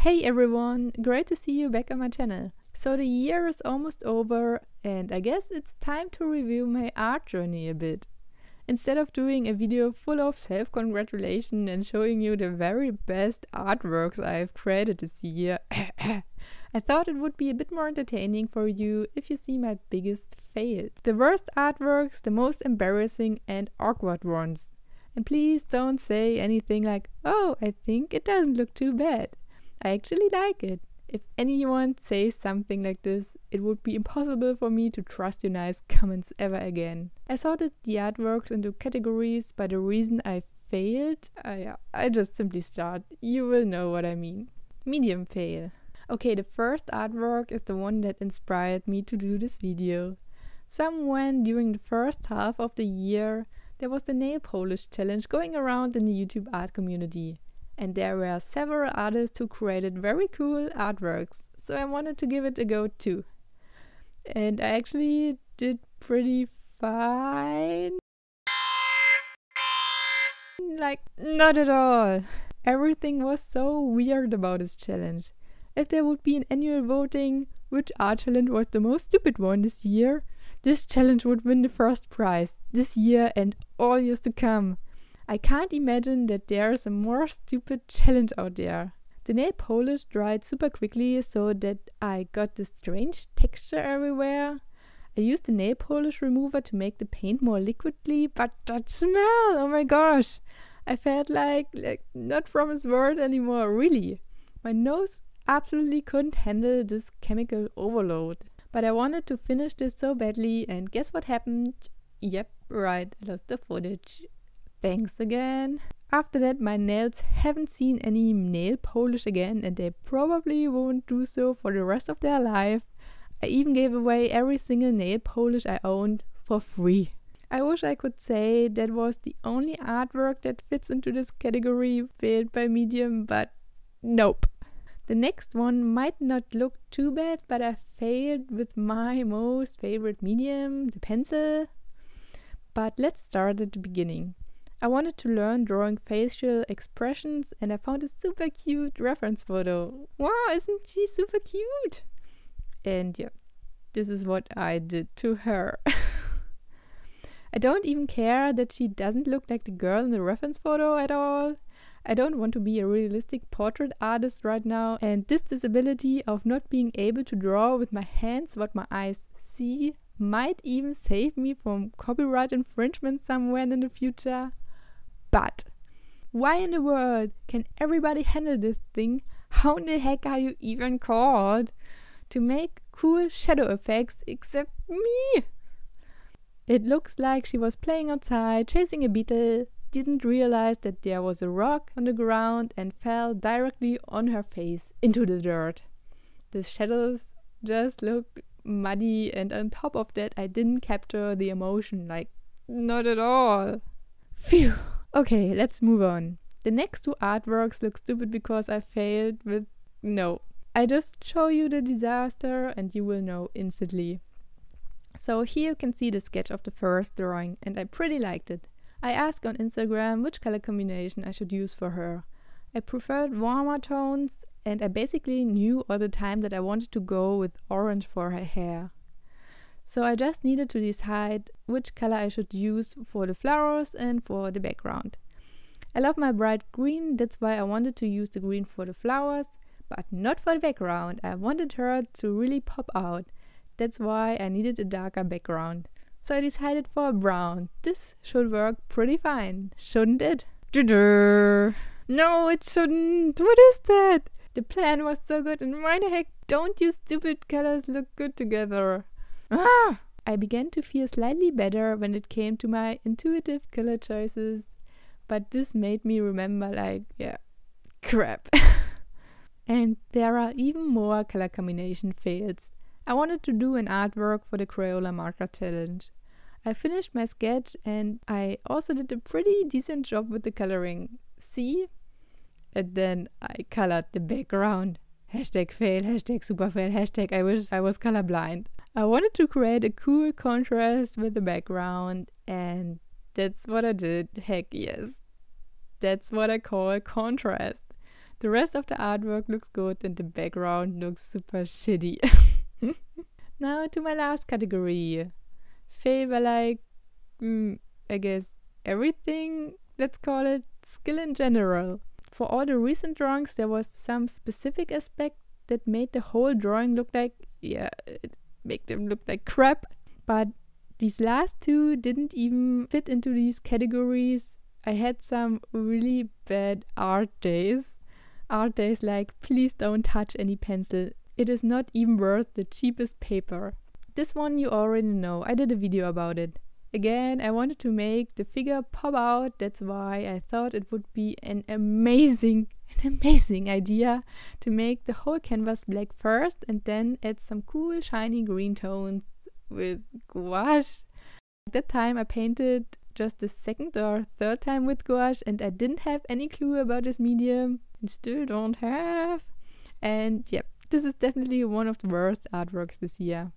Hey everyone, great to see you back on my channel. So the year is almost over and I guess it's time to review my art journey a bit. Instead of doing a video full of self-congratulation and showing you the very best artworks I've created this year, I thought it would be a bit more entertaining for you if you see my biggest fails. The worst artworks, the most embarrassing and awkward ones. And please don't say anything like, oh, I think it doesn't look too bad. I actually like it. If anyone says something like this, it would be impossible for me to trust your nice comments ever again. I sorted the artworks into categories by the reason I failed. I just simply start. You will know what I mean. Medium fail. Okay, the first artwork is the one that inspired me to do this video. Somewhere during the first half of the year, there was the nail polish challenge going around in the YouTube art community. And there were several artists who created very cool artworks, so I wanted to give it a go too. And I actually did pretty fine. Like, not at all. Everything was so weird about this challenge. If there would be an annual voting, which art challenge was the most stupid one this year, this challenge would win the first prize this year and all years to come. I can't imagine that there's a more stupid challenge out there. The nail polish dried super quickly so that I got this strange texture everywhere. I used the nail polish remover to make the paint more liquidly, but that smell, oh my gosh! I felt like not from this world anymore, really. My nose absolutely couldn't handle this chemical overload. But I wanted to finish this so badly, and guess what happened? Yep, right, I lost the footage. Thanks again. After that, my nails haven't seen any nail polish again and they probably won't do so for the rest of their life. I even gave away every single nail polish I owned for free. I wish I could say that was the only artwork that fits into this category failed by medium, but nope. The next one might not look too bad, but I failed with my most favorite medium, the pencil. But let's start at the beginning. I wanted to learn drawing facial expressions and I found a super cute reference photo. Wow, isn't she super cute? And yeah, this is what I did to her. I don't even care that she doesn't look like the girl in the reference photo at all. I don't want to be a realistic portrait artist right now, and this disability of not being able to draw with my hands what my eyes see might even save me from copyright infringement somewhere in the future. But why in the world can everybody handle this thing? How in the heck are you even called to make cool shadow effects except me? It looks like she was playing outside, chasing a beetle, didn't realize that there was a rock on the ground and fell directly on her face into the dirt. The shadows just look muddy, and on top of that I didn't capture the emotion, like not at all. Phew. Okay, let's move on. The next two artworks look stupid because I failed with no. I just show you the disaster and you will know instantly. So here you can see the sketch of the first drawing and I pretty liked it. I asked on Instagram which color combination I should use for her. I preferred warmer tones and I basically knew all the time that I wanted to go with orange for her hair. So I just needed to decide which color I should use for the flowers and for the background. I love my bright green, that's why I wanted to use the green for the flowers, but not for the background. I wanted her to really pop out. That's why I needed a darker background. So I decided for a brown. This should work pretty fine, shouldn't it? No, it shouldn't. What is that? The plan was so good and why the heck don't you stupid colors look good together? I began to feel slightly better when it came to my intuitive color choices, but this made me remember crap. And there are even more color combination fails. I wanted to do an artwork for the Crayola marker challenge. I finished my sketch and I also did a pretty decent job with the coloring. See? And then I colored the background. Hashtag fail, hashtag super fail, hashtag I wish I was colorblind. I wanted to create a cool contrast with the background and that's what I did. Heck yes. That's what I call contrast. The rest of the artwork looks good and the background looks super shitty. Now to my last category. Fail by like, I guess everything, let's call it skill in general. For all the recent drawings, there was some specific aspect that made the whole drawing look like, it made them look like crap. But these last two didn't even fit into these categories. I had some really bad art days. Art days like, please don't touch any pencil. It is not even worth the cheapest paper. This one you already know. I did a video about it. Again, I wanted to make the figure pop out. That's why I thought it would be an amazing idea to make the whole canvas black first and then add some cool shiny green tones with gouache. At that time I painted just the second or third time with gouache and I didn't have any clue about this medium and still don't have. And yep, this is definitely one of the worst artworks this year.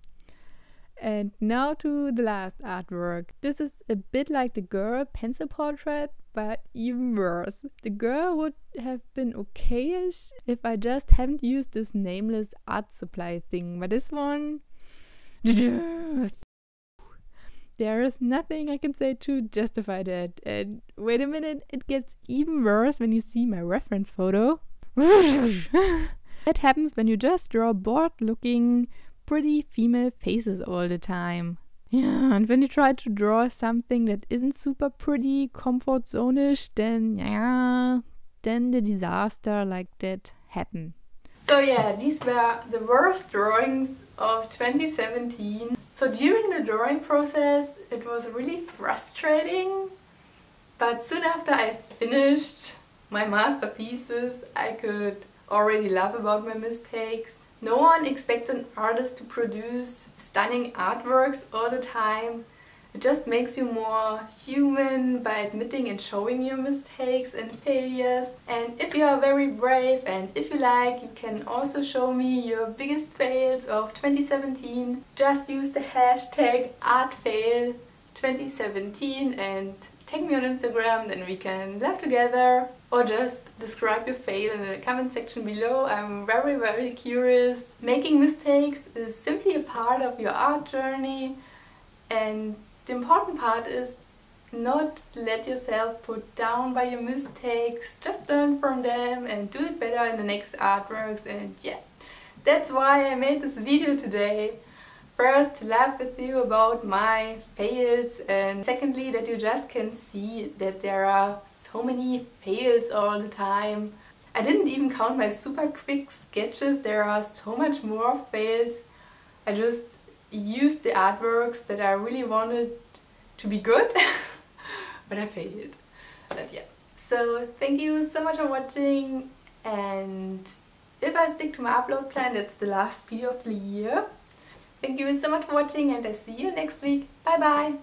And now to the last artwork. This is a bit like the girl pencil portrait, but even worse. The girl would have been okayish if I just hadn't used this nameless art supply thing, but this one... There is nothing I can say to justify that. And wait a minute, it gets even worse when you see my reference photo. That happens when you just draw bored-looking, pretty female faces all the time. Yeah, and when you try to draw something that isn't super pretty, comfort zone-ish, then the disaster like that happen. So yeah, these were the worst drawings of 2017. So during the drawing process, it was really frustrating. But soon after I finished my masterpieces, I could already laugh about my mistakes. No one expects an artist to produce stunning artworks all the time. It just makes you more human by admitting and showing your mistakes and failures. And if you are very brave and if you like, you can also show me your biggest fails of 2017. Just use the hashtag #ArtFail2017 and tag me on Instagram, then we can laugh together. Or just describe your fail in the comment section below. I'm very curious. Making mistakes is simply a part of your art journey, and the important part is not let yourself put down by your mistakes. Just learn from them and do it better in the next artworks. And yeah, that's why I made this video today. First, to laugh with you about my fails, and secondly that you just can see that there are so many fails all the time. I didn't even count my super quick sketches, there are so much more fails. I just used the artworks that I really wanted to be good, but I failed. But yeah. So thank you so much for watching, and if I stick to my upload plan, that's the last video of the year. Thank you so much for watching and I see you next week. Bye bye!